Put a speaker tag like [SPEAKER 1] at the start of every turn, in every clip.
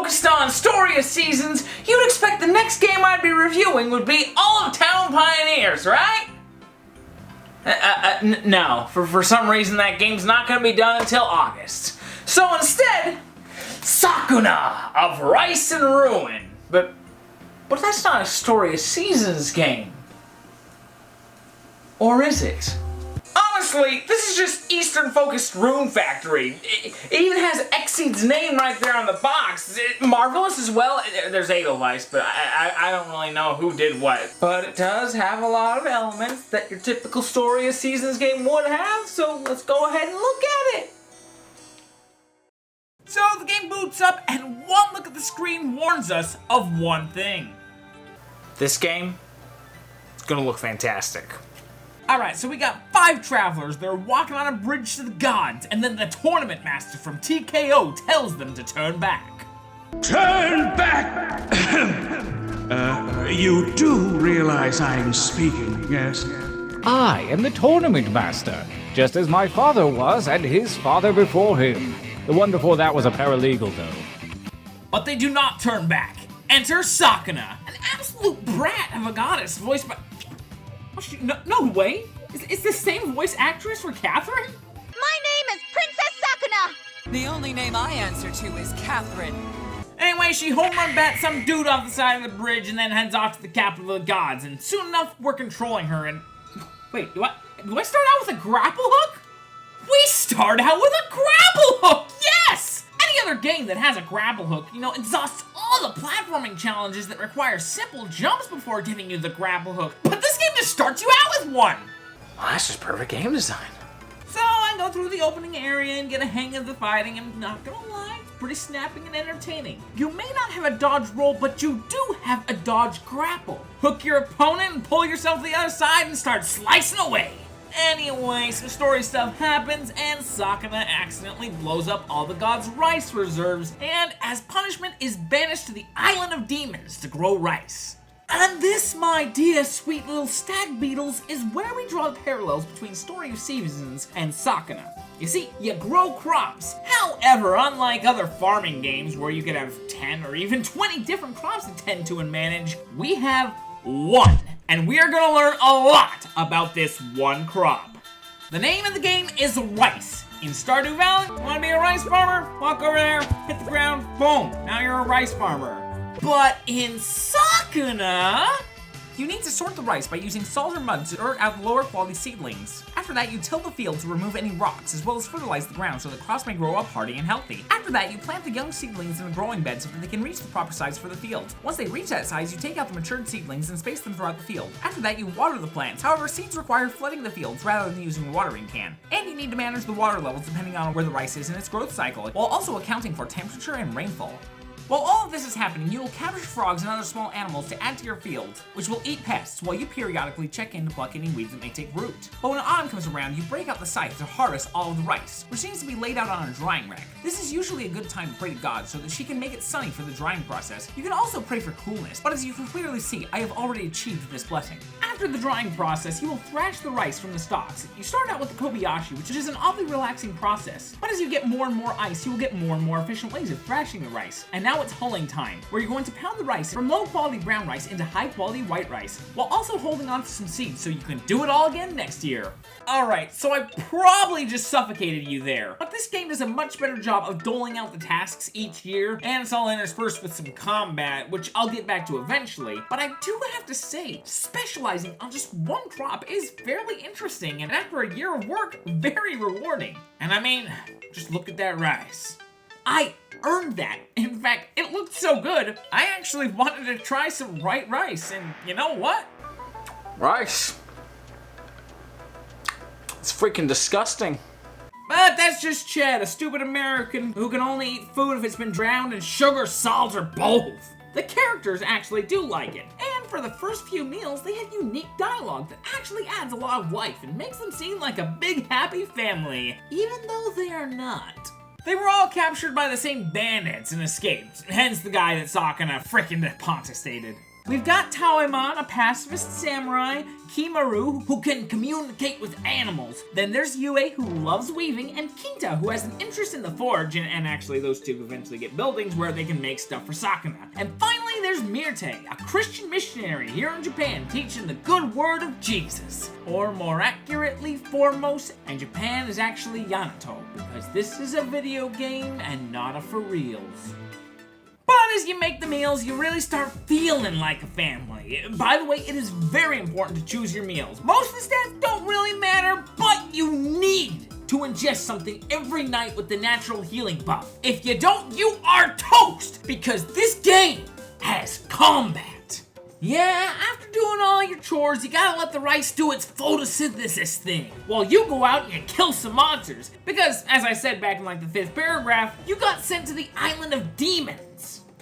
[SPEAKER 1] focused on story of seasons, you'd expect the next game I'd be reviewing would be All of Town Pioneers, right? No, for some reason that game's not going to be done until August. So instead, Sakuna of Rice and Ruin. But that's not a story of seasons game. Or is it? Honestly, this is just Eastern-focused Rune Factory. It even has Exceed's name right there on the box. Marvelous as well. There's Edelweiss, but I don't really know who did what. But it does have a lot of elements that your typical story of seasons game would have, so let's go ahead and look at it. So the game boots up, and one look at the screen warns us of one thing. This game is gonna look fantastic. Alright, so we got 5 travelers. They're walking on a bridge to the gods, and then the tournament master from TKO tells them to turn back.
[SPEAKER 2] Turn back! You do realize I'm speaking, yes?
[SPEAKER 3] I am the tournament master, just as my father was and his father before him. The one before that was a paralegal, though.
[SPEAKER 1] But they do not turn back. Enter Sakuna, an absolute brat of a goddess voiced by... No way! It's the same voice actress for Catherine?
[SPEAKER 4] My name is Princess Sakuna!
[SPEAKER 5] The only name I answer to is Catherine.
[SPEAKER 1] Anyway, she home run bats some dude off the side of the bridge and then heads off to the capital of the gods, and soon enough we're controlling her and... Wait, do I start out with a grapple hook? We start out with a grapple hook! Yes! Any other game that has a grapple hook, exhausts all the platforming challenges that require simple jumps before giving you the grapple hook. But this game just starts you out with one! Well, that's just perfect game design. So I go through the opening area and get a hang of the fighting, and not gonna lie, it's pretty snappy and entertaining. You may not have a dodge roll, but you do have a dodge grapple. Hook your opponent and pull yourself to the other side and start slicing away. Anyway, some story stuff happens, and Sakuna accidentally blows up all the gods' rice reserves, and as punishment is banished to the Island of Demons to grow rice. And this, my dear sweet little stag beetles, is where we draw the parallels between Story of Seasons and Sakuna. You see, you grow crops. However, unlike other farming games where you could have 10 or even 20 different crops to tend to and manage, we have one. And we are gonna learn a lot about this one crop. The name of the game is rice. In Stardew Valley, wanna be a rice farmer? Walk over there, hit the ground, boom, now you're a rice farmer. But in Sakuna, you need to sort the rice by using salt or mud to earth out lower quality seedlings. After that, you till the field to remove any rocks, as well as fertilize the ground so that crops may grow up hardy and healthy. After that, you plant the young seedlings in a growing bed so that they can reach the proper size for the field. Once they reach that size, you take out the matured seedlings and space them throughout the field. After that, you water the plants. However, seeds require flooding the fields rather than using a watering can. And you need to manage the water levels depending on where the rice is in its growth cycle, while also accounting for temperature and rainfall. While all of this is happening, you will capture frogs and other small animals to add to your field, which will eat pests while you periodically check in to pluck any weeds that may take root. But when autumn comes around, you break out the scythe to harvest all of the rice, which needs to be laid out on a drying rack. This is usually a good time to pray to God so that she can make it sunny for the drying process. You can also pray for coolness, but as you can clearly see, I have already achieved this blessing. After the drying process, you will thrash the rice from the stalks. You start out with the Kobayashi, which is an oddly relaxing process, but as you get more and more ice, you will get more and more efficient ways of thrashing the rice. And now it's hulling time, where you're going to pound the rice from low quality brown rice into high quality white rice, while also holding on to some seeds so you can do it all again next year. Alright, so I probably just suffocated you there, but this game does a much better job of doling out the tasks each year, and it's all interspersed with some combat, which I'll get back to eventually, but I do have to say, specializing on just one crop is fairly interesting, and after a year of work, very rewarding. And I mean, just look at that rice. I earned that. In fact, it looked so good, I actually wanted to try some white rice, and you know what? Rice. It's freaking disgusting. But that's just Chad, a stupid American who can only eat food if it's been drowned in sugar, salt, or both. The characters actually do like it, and for the first few meals, they have unique dialogue that actually adds a lot of life and makes them seem like a big happy family, even though they are not. They were all captured by the same bandits and escaped, hence the guy that Sakuna frickin' Ponta stated. We've got Taoimon, a pacifist samurai, Kimaru, who can communicate with animals. Then there's Yue, who loves weaving, and Kinta, who has an interest in the forge, and actually those two eventually get buildings where they can make stuff for Sakuna. And finally, there's Myrte, a Christian missionary here in Japan, teaching the good word of Jesus. Or more accurately, foremost, and Japan is actually Yamato, because this is a video game and not a for reals. But as you make the meals, you really start feeling like a family. By the way, it is very important to choose your meals. Most of the stats don't really matter, but you need to ingest something every night with the natural healing buff. If you don't, you are toast, because this game has combat. Yeah, after doing all your chores, you gotta let the rice do its photosynthesis thing, while you go out and you kill some monsters. Because, as I said back in like the 5th paragraph, you got sent to the island of demons.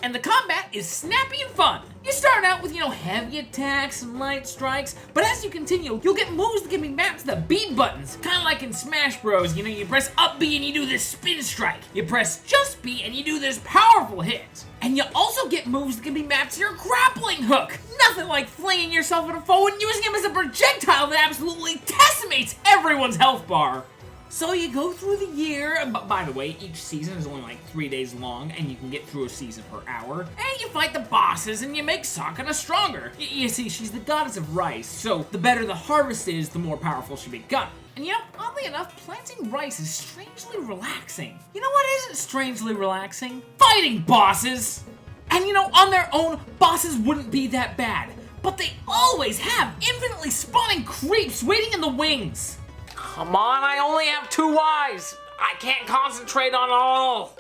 [SPEAKER 1] And the combat is snappy and fun. You start out with, heavy attacks and light strikes, but as you continue, you'll get moves that can be mapped to the B buttons, kind of like in Smash Bros. You press up B and you do this spin strike. You press just B and you do this powerful hit. And you also get moves that can be mapped to your grappling hook. Nothing like flinging yourself at a foe and using him as a projectile that absolutely decimates everyone's health bar. So you go through the year, by the way, each season is only like 3 days long, and you can get through a season per hour, and you fight the bosses, and you make Sakuna stronger. You see, she's the goddess of rice, so the better the harvest is, the more powerful she becomes. And oddly enough, planting rice is strangely relaxing. You know what isn't strangely relaxing? Fighting bosses! And on their own, bosses wouldn't be that bad, but they always have infinitely spawning creeps waiting in the wings. Come on, I only have 2 eyes. I can't concentrate on all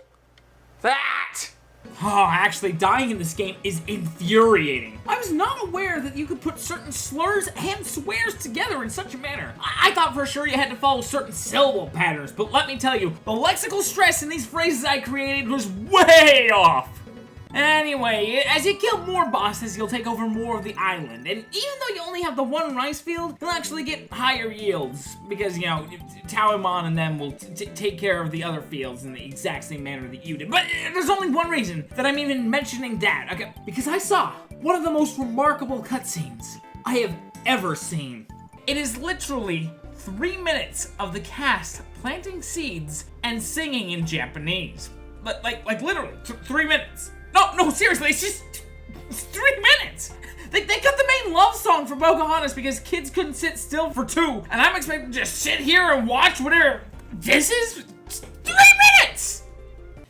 [SPEAKER 1] that. Oh, actually, dying in this game is infuriating. I was not aware that you could put certain slurs and swears together in such a manner. I thought for sure you had to follow certain syllable patterns, but let me tell you, the lexical stress in these phrases I created was way off. Anyway, as you kill more bosses, you'll take over more of the island, and even though you only have the 1 rice field, you'll actually get higher yields, because, Taoimon and them will take care of the other fields in the exact same manner that you did. But there's only one reason that I'm even mentioning that, okay? Because I saw one of the most remarkable cutscenes I have ever seen. It is literally 3 minutes of the cast planting seeds and singing in Japanese. Like literally, 3 minutes. No, seriously, it's 3 minutes! They cut the main love song for Pocahontas because kids couldn't sit still for 2, and I'm expected to just sit here and watch whatever this is? 3 minutes!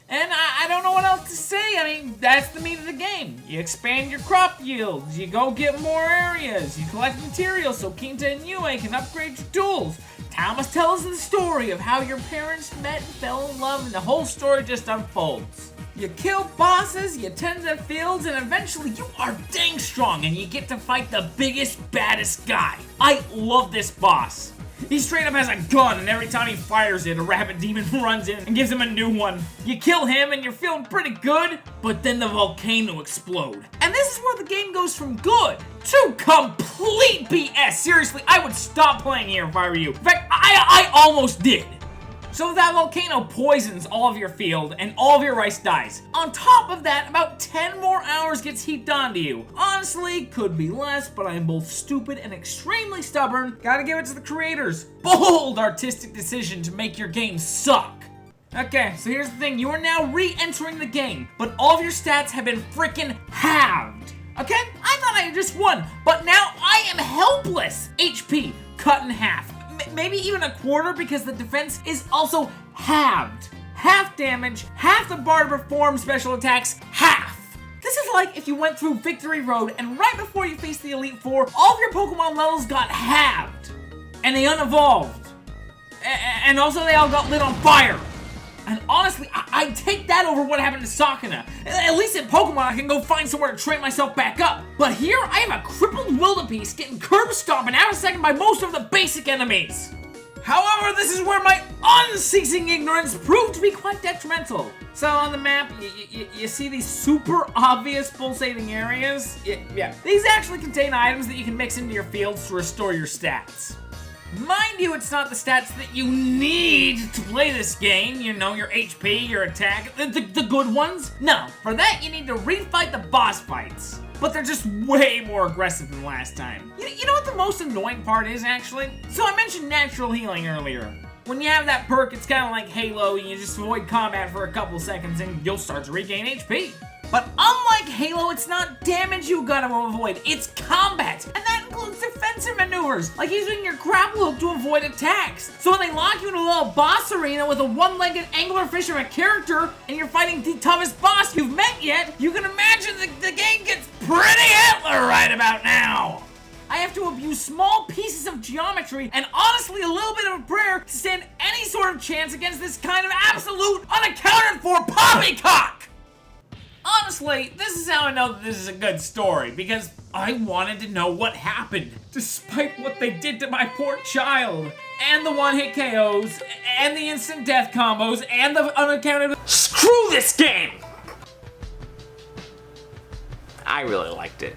[SPEAKER 1] And I don't know what else to say. I mean, that's the meat of the game. You expand your crop yields, you go get more areas, you collect materials so Kinta and Yue can upgrade your tools. Thomas tells the story of how your parents met and fell in love, and the whole story just unfolds. You kill bosses, you tend to the fields, and eventually you are dang strong and you get to fight the biggest, baddest guy. I love this boss. He straight up has a gun, and every time he fires it, a rabbit demon runs in and gives him a new one. You kill him and you're feeling pretty good, but then the volcano explodes. And this is where the game goes from good to complete BS. Seriously, I would stop playing here if I were you. In fact, I almost did. So that volcano poisons all of your field, and all of your rice dies. On top of that, about 10 more hours gets heaped onto you. Honestly, could be less, but I am both stupid and extremely stubborn. Gotta give it to the creators. Bold artistic decision to make your game suck. Okay, so here's the thing. You are now re-entering the game, but all of your stats have been freaking halved. Okay? I thought I had just won, but now I am helpless. HP cut in half. Maybe even a quarter, because the defense is also halved. Half damage, half the bar to perform special attacks, half. This is like if you went through Victory Road and right before you faced the Elite Four, all of your Pokemon levels got halved. And they unevolved. And also they all got lit on fire. And honestly, I'd take that over what happened to Sakuna. At least in Pokemon, I can go find somewhere to train myself back up. But here, I have a crippled wildebeest getting curb stomped and out of second by most of the basic enemies. However, this is where my unceasing ignorance proved to be quite detrimental. So on the map, you see these super obvious pulsating areas? Yeah. These actually contain items that you can mix into your fields to restore your stats. Mind you, it's not the stats that you need to play this game, your HP, your attack, the good ones. No, for that you need to refight the boss fights. but they're just way more aggressive than last time. You know what the most annoying part is, actually? So I mentioned natural healing earlier. When you have that perk, it's kind of like Halo, you just avoid combat for a couple seconds and you'll start to regain HP. But unlike Halo, it's not damage you gotta avoid, it's combat. And that includes defensive maneuvers, like using your grapple hook to avoid attacks. So when they lock you in a little boss arena with a one-legged anglerfish of a character, and you're fighting the toughest boss you've met yet, you can imagine the game gets pretty Hitler right about now. I have to abuse small pieces of geometry and honestly a little bit of a prayer to stand any sort of chance against this kind of absolute, unaccounted for poppycock! Honestly, this is how I know that this is a good story, because I wanted to know what happened, despite what they did to my poor child. And the one-hit KOs, and the instant death combos, and the unaccounted— Screw this game! I really liked it.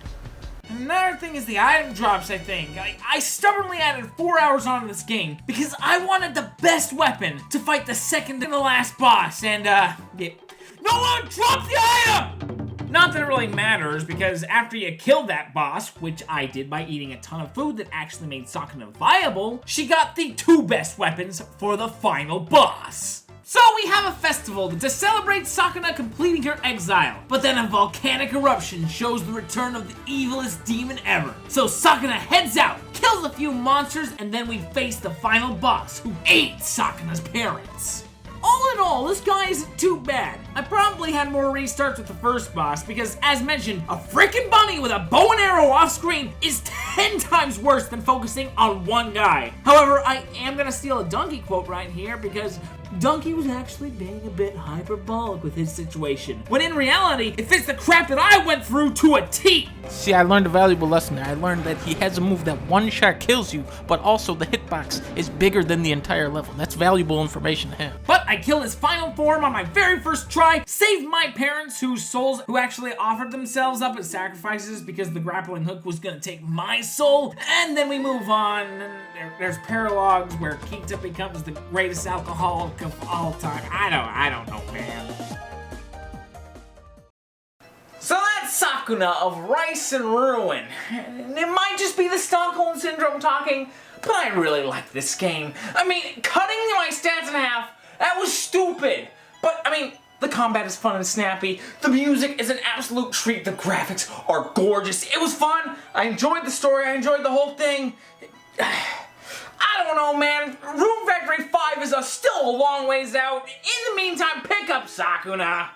[SPEAKER 1] Another thing is the item drops, I think. I stubbornly added 4 hours onto this game because I wanted the best weapon to fight the second to the last boss, and no one drop the item! Not that it really matters, because after you killed that boss, which I did by eating a ton of food that actually made Sakuna viable, she got the 2 best weapons for the final boss. So we have a festival to celebrate Sakuna completing her exile, but then a volcanic eruption shows the return of the evilest demon ever. So Sakuna heads out, kills a few monsters, and then we face the final boss, who ate Sakuna's parents. All in all, this guy isn't too bad. I probably had more restarts with the first boss because, as mentioned, a freaking bunny with a bow and arrow off screen is 10 times worse than focusing on one guy. However, I am gonna steal a Donkey quote right here because Donkey was actually being a bit hyperbolic with his situation, when in reality, it fits the crap that I went through to a T.
[SPEAKER 6] See, I learned a valuable lesson there. I learned that he has a move that one shot kills you, but also the hitbox is bigger than the entire level. That's valuable information to have.
[SPEAKER 1] But I killed his final form on my very first try, saved my parents who actually offered themselves up as sacrifices because the grappling hook was gonna take my soul, and then we move on. There's Paralogs where Kita becomes the greatest alcoholic of all time. I don't know, man. So that's Sakuna of Rice and Ruin. It might just be the Stockholm Syndrome talking, but I really like this game. I mean, cutting my stats in half, that was stupid. But, I mean, the combat is fun and snappy. The music is an absolute treat. The graphics are gorgeous. It was fun. I enjoyed the story. I enjoyed the whole thing. I don't know, man. Room Factory 5 is still a long ways out. In the meantime, pick up Sakuna.